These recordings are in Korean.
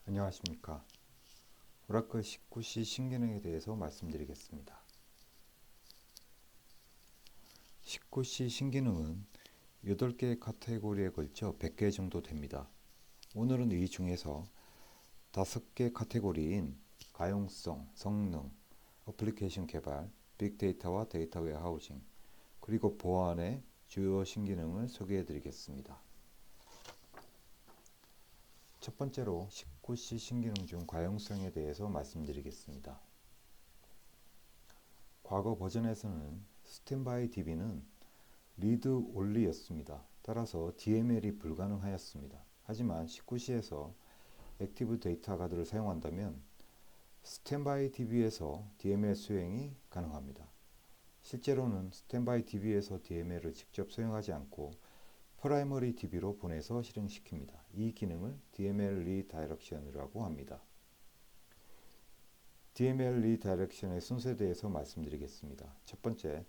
안녕하십니까. 오라클 19C 신기능에 대해서 말씀드리겠습니다. 19C 신기능은 8개의 카테고리에 걸쳐 100개 정도 됩니다. 오늘은 이 중에서 5개 카테고리인 가용성, 성능, 어플리케이션 개발, 빅데이터와 데이터 웨어하우징, 그리고 보안의 주요 신기능을 소개해 드리겠습니다. 첫 번째로 19C 신기능 중 가용성에 대해서 말씀드리겠습니다. 과거 버전에서는 스탠바이 DB는 리드 온리였습니다. 따라서 DML이 불가능하였습니다. 하지만 19C에서 액티브 데이터 가드를 사용한다면 스탠바이 DB에서 DML 수행이 가능합니다. 실제로는 스탠바이 DB에서 DML을 직접 수행하지 않고 프라이머리 DB로 보내서 실행시킵니다. 이 기능을 DML 리다이렉션이라고 합니다. DML 리다이렉션의 순서에 대해서 말씀드리겠습니다. 첫 번째,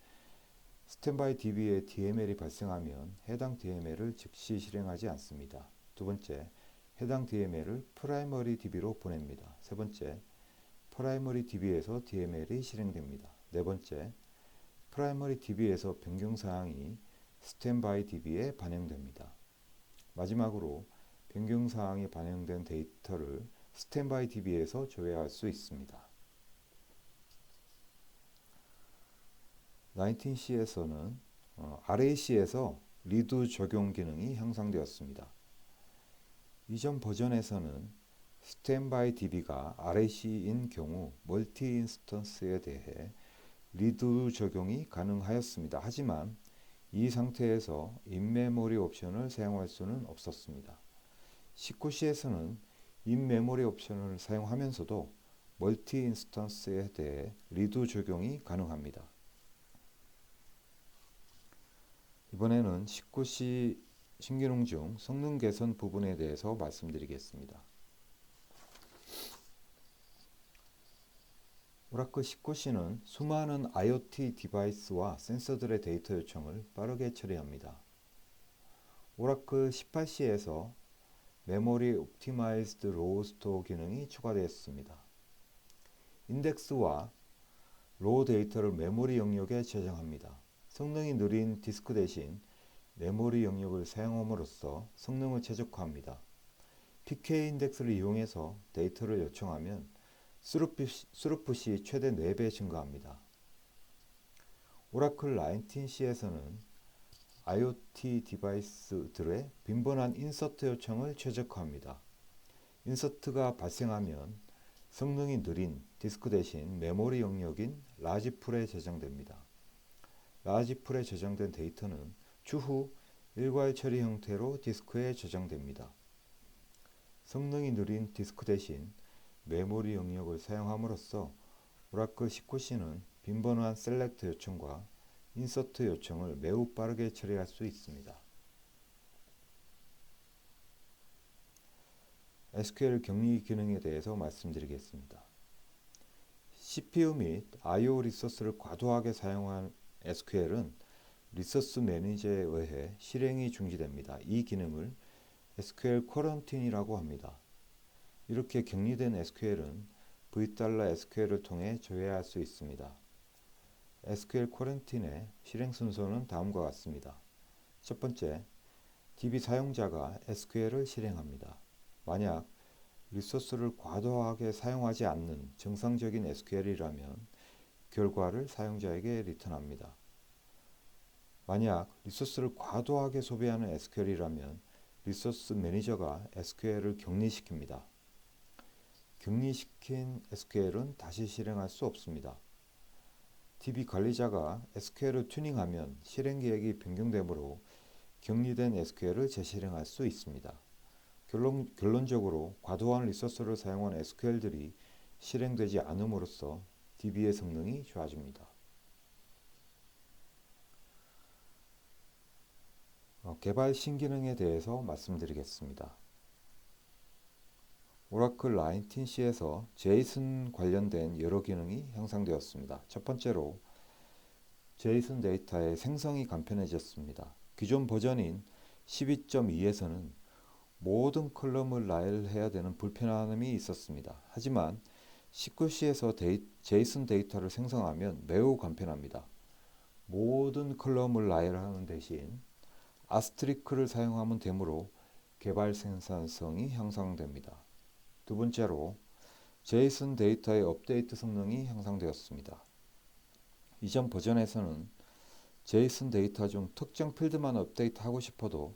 스탠바이 DB에 DML이 발생하면 해당 DML을 즉시 실행하지 않습니다. 두 번째, 해당 DML을 프라이머리 DB로 보냅니다. 세 번째, 프라이머리 DB에서 DML이 실행됩니다. 네 번째, 프라이머리 DB에서 변경사항이 스탠바이 DB에 반영됩니다. 마지막으로 변경사항이 반영된 데이터를 스탠바이 DB에서 조회할 수 있습니다. 19C에서는 RAC에서 리드 적용 기능이 향상되었습니다. 이전 버전에서는 스탠바이 DB가 RAC인 경우 멀티 인스턴스에 대해 리드 적용이 가능하였습니다. 하지만 이 상태에서 인메모리 옵션을 사용할 수는 없었습니다. 19C에서는 인메모리 옵션을 사용하면서도 멀티 인스턴스에 대해 리드 적용이 가능합니다. 이번에는 19C 신기능 중 성능 개선 부분에 대해서 말씀드리겠습니다. 오라클 19C는 수많은 IoT 디바이스와 센서들의 데이터 요청을 빠르게 처리합니다. 오라클 18C에서 메모리 옵티마이즈드 로우 스토어 기능이 추가되었습니다. 인덱스와 로우 데이터를 메모리 영역에 저장합니다. 성능이 느린 디스크 대신 메모리 영역을 사용함으로써 성능을 최적화합니다. PK 인덱스를 이용해서 데이터를 요청하면 스루풋이 최대 4배 증가합니다. 오라클 19C에서는 IoT 디바이스들의 빈번한 인서트 요청을 최적화합니다. 인서트가 발생하면 성능이 느린 디스크 대신 메모리 영역인 라지풀에 저장됩니다. 라지풀에 저장된 데이터는 추후 일괄 처리 형태로 디스크에 저장됩니다. 성능이 느린 디스크 대신 메모리 영역을 사용함으로써 오라클 19C는 빈번한 셀렉트 요청과 인서트 요청을 매우 빠르게 처리할 수 있습니다. SQL 격리 기능에 대해서 말씀드리겠습니다. CPU 및 I/O 리소스를 과도하게 사용한 SQL은 리소스 매니저에 의해 실행이 중지됩니다. 이 기능을 SQL 쿼런틴이라고 합니다. 이렇게 격리된 SQL은 v-SQL을 통해 조회할 수 있습니다. SQL 쿼런틴의 실행 순서는 다음과 같습니다. 첫 번째, DB 사용자가 SQL을 실행합니다. 만약 리소스를 과도하게 사용하지 않는 정상적인 SQL이라면 결과를 사용자에게 리턴합니다. 만약 리소스를 과도하게 소비하는 SQL이라면 리소스 매니저가 SQL을 격리시킵니다. 격리시킨 SQL은 다시 실행할 수 없습니다. DB 관리자가 SQL을 튜닝하면 실행 계획이 변경되므로 격리된 SQL을 재실행할 수 있습니다. 결론적으로 과도한 리소스를 사용한 SQL들이 실행되지 않음으로써 DB의 성능이 좋아집니다. 개발 신기능에 대해서 말씀드리겠습니다. 오라클 19C에서 제이슨 관련된 여러 기능이 향상되었습니다. 첫 번째로 제이슨 데이터의 생성이 간편해졌습니다. 기존 버전인 12.2에서는 모든 컬럼을 나열해야 되는 불편함이 있었습니다. 하지만 SQLC에서 제이슨 데이터를 생성하면 매우 간편합니다. 모든 컬럼을 나열하는 대신 아스트리크를 사용하면 되므로 개발 생산성이 향상됩니다. 두 번째로 제이슨 데이터의 업데이트 성능이 향상되었습니다. 이전 버전에서는 제이슨 데이터 중 특정 필드만 업데이트하고 싶어도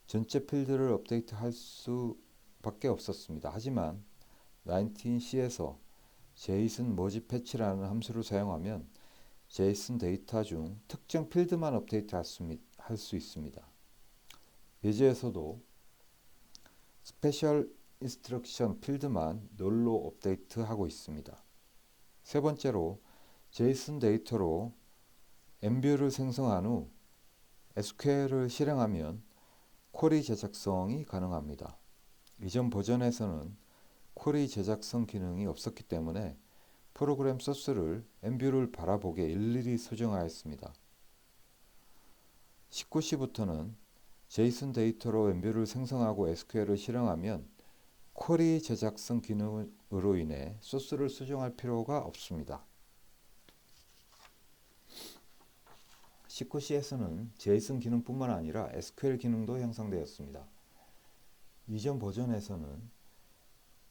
전체 필드를 업데이트할 수밖에 없었습니다. 하지만 19C에서 제이슨 머지 패치라는 함수를 사용하면 제이슨 데이터 중 특정 필드만 업데이트할 수 있습니다. 예제에서도 스페셜 인스트럭션 필드만 널로 업데이트하고 있습니다. 세 번째로 제이슨 데이터로 엠뷰를 생성한 후 SQL을 실행하면 쿼리 제작성이 가능합니다. 이전 버전에서는 쿼리 제작성 기능이 없었기 때문에 프로그램 소스를 엠뷰를 바라보게 일일이 수정하였습니다. 19C부터는 제이슨 데이터로 엠뷰를 생성하고 SQL을 실행하면 쿼리 제작성 기능으로 인해 소스를 수정할 필요가 없습니다. 19C에서는 제이슨 기능뿐만 아니라 SQL 기능도 향상되었습니다. 이전 버전에서는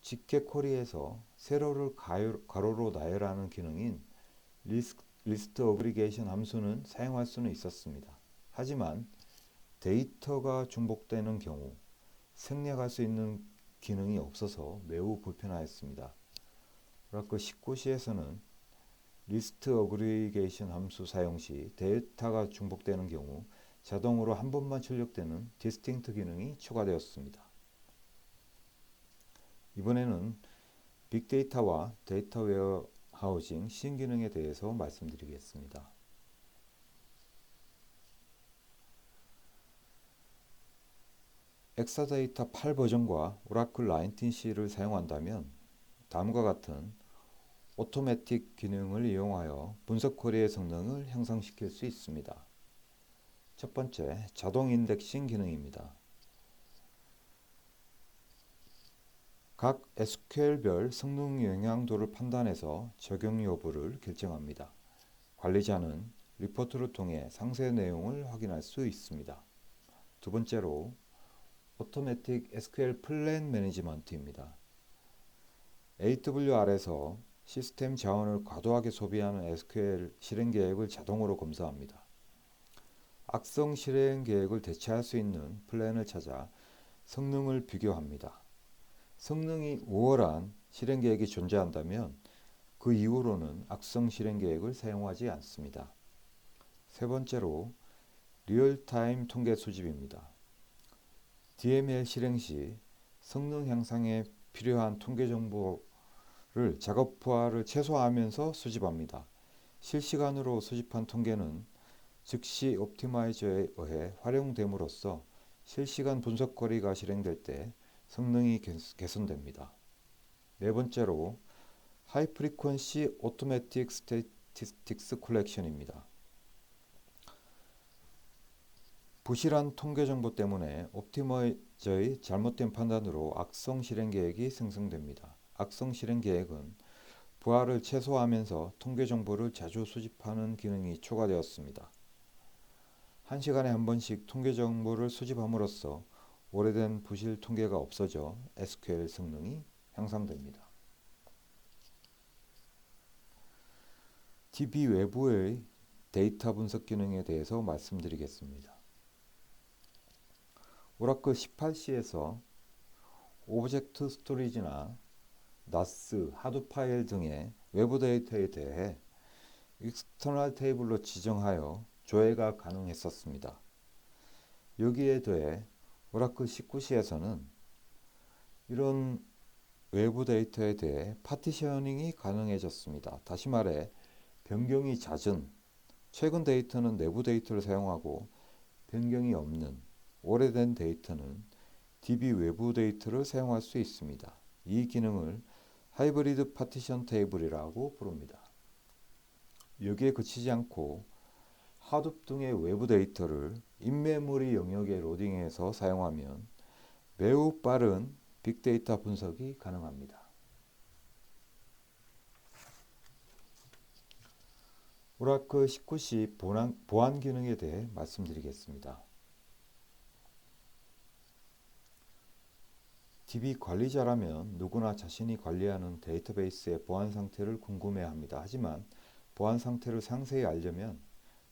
직계 쿼리에서 세로를 가로로 나열하는 기능인 리스트 어그리게이션 함수는 사용할 수는 있었습니다. 하지만 데이터가 중복되는 경우 생략할 수 있는 기능이 없어서 매우 불편하였습니다. 오라클 19C에서는 리스트 어그리게이션 함수 사용 시 데이터가 중복되는 경우 자동으로 한 번만 출력되는 디스팅트 기능이 추가되었습니다. 이번에는 빅데이터와 데이터 웨어하우징 신기능에 대해서 말씀드리겠습니다. 엑사데이터 8 버전과 오라클 19C를 사용한다면 다음과 같은 오토매틱 기능을 이용하여 분석 쿼리의 성능을 향상시킬 수 있습니다. 첫 번째, 자동 인덱싱 기능입니다. 각 SQL별 성능 영향도를 판단해서 적용 여부를 결정합니다. 관리자는 리포트를 통해 상세 내용을 확인할 수 있습니다. 두 번째로, 오토매틱 SQL 플랜 매니지먼트입니다. AWR에서 시스템 자원을 과도하게 소비하는 SQL 실행 계획을 자동으로 검사합니다. 악성 실행 계획을 대체할 수 있는 플랜을 찾아 성능을 비교합니다. 성능이 우월한 실행 계획이 존재한다면 그 이후로는 악성 실행 계획을 사용하지 않습니다. 세 번째로 리얼타임 통계 수집입니다. DML 실행 시 성능 향상에 필요한 통계 정보를 작업부하를 최소화하면서 수집합니다. 실시간으로 수집한 통계는 즉시 옵티마이저에 의해 활용됨으로써 실시간 분석 쿼리가 실행될 때 성능이 개선됩니다. 네 번째로 하이 프리퀀시 오토매틱 스태티스틱스 컬렉션입니다. 부실한 통계 정보 때문에 옵티마이저의 잘못된 판단으로 악성 실행 계획이 생성됩니다. 악성 실행 계획은 부하를 최소화하면서 통계 정보를 자주 수집하는 기능이 추가되었습니다. 1시간에 한 번씩 통계 정보를 수집함으로써 오래된 부실 통계가 없어져 SQL 성능이 향상됩니다. DB 외부의 데이터 분석 기능에 대해서 말씀드리겠습니다. 오라클 18C에서 오브젝트 스토리지나 NAS, 하드 파일 등의 외부 데이터에 대해 익스터널 테이블로 지정하여 조회가 가능했었습니다. 여기에 더해 오라클 19C에서는 이런 외부 데이터에 대해 파티셔닝이 가능해졌습니다. 다시 말해 변경이 잦은 최근 데이터는 내부 데이터를 사용하고 변경이 없는 오래된 데이터는 DB 외부 데이터를 사용할 수 있습니다. 이 기능을 하이브리드 파티션 테이블이라고 부릅니다. 여기에 그치지 않고 하둡 등의 외부 데이터를 인메모리 영역에 로딩해서 사용하면 매우 빠른 빅데이터 분석이 가능합니다. 오라클 19시 보안 기능에 대해 말씀드리겠습니다. DB 관리자라면 누구나 자신이 관리하는 데이터베이스의 보안 상태를 궁금해합니다. 하지만 보안 상태를 상세히 알려면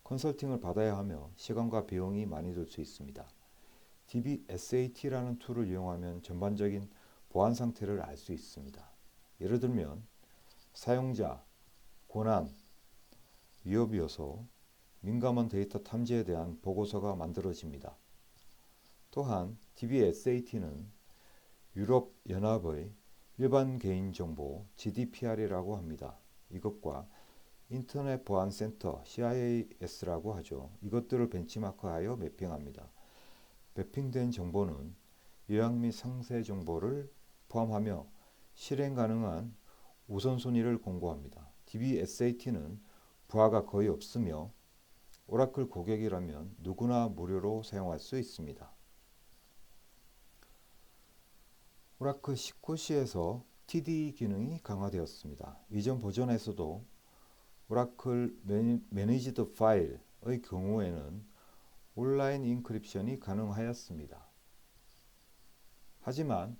컨설팅을 받아야 하며 시간과 비용이 많이 들 수 있습니다. DBSAT라는 툴을 이용하면 전반적인 보안 상태를 알 수 있습니다. 예를 들면 사용자, 고난, 위협 요소, 민감한 데이터 탐지에 대한 보고서가 만들어집니다. 또한 DBSAT는 유럽연합의 일반 개인정보 GDPR이라고 합니다. 이것과 인터넷 보안센터 CIS라고 하죠. 이것들을 벤치마크하여 매핑합니다. 매핑된 정보는 요약 및 상세 정보를 포함하며 실행 가능한 우선순위를 공고합니다. DBSAT는 부하가 거의 없으며 오라클 고객이라면 누구나 무료로 사용할 수 있습니다. 오라클 19시에서 TD 기능이 강화되었습니다. 이전 버전에서도 오라클 매니지드 파일의 경우에는 온라인 인크립션이 가능하였습니다. 하지만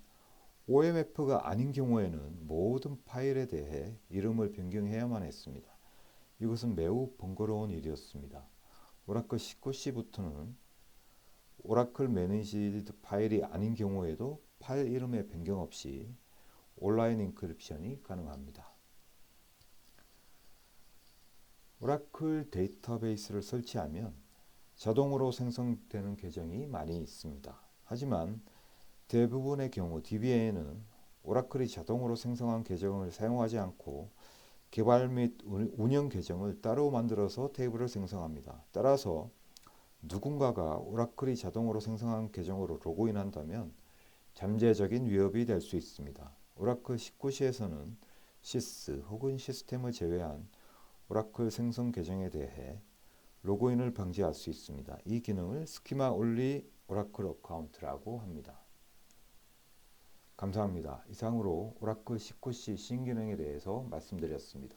OMF가 아닌 경우에는 모든 파일에 대해 이름을 변경해야만 했습니다. 이것은 매우 번거로운 일이었습니다. 오라클 19시부터는 오라클 매니지드 파일이 아닌 경우에도 파일 이름의 변경 없이 온라인 인크립션이 가능합니다. 오라클 데이터베이스를 설치하면 자동으로 생성되는 계정이 많이 있습니다. 하지만 대부분의 경우 DBA는 오라클이 자동으로 생성한 계정을 사용하지 않고 개발 및 운영 계정을 따로 만들어서 테이블을 생성합니다. 따라서 누군가가 오라클이 자동으로 생성한 계정으로 로그인한다면 잠재적인 위협이 될 수 있습니다. 오라클 19시에서는 시스 혹은 시스템을 제외한 오라클 생성 계정에 대해 로그인을 방지할 수 있습니다. 이 기능을 스키마 올리 오라클 어카운트라고 합니다. 감사합니다. 이상으로 오라클 19시 신기능에 대해서 말씀드렸습니다.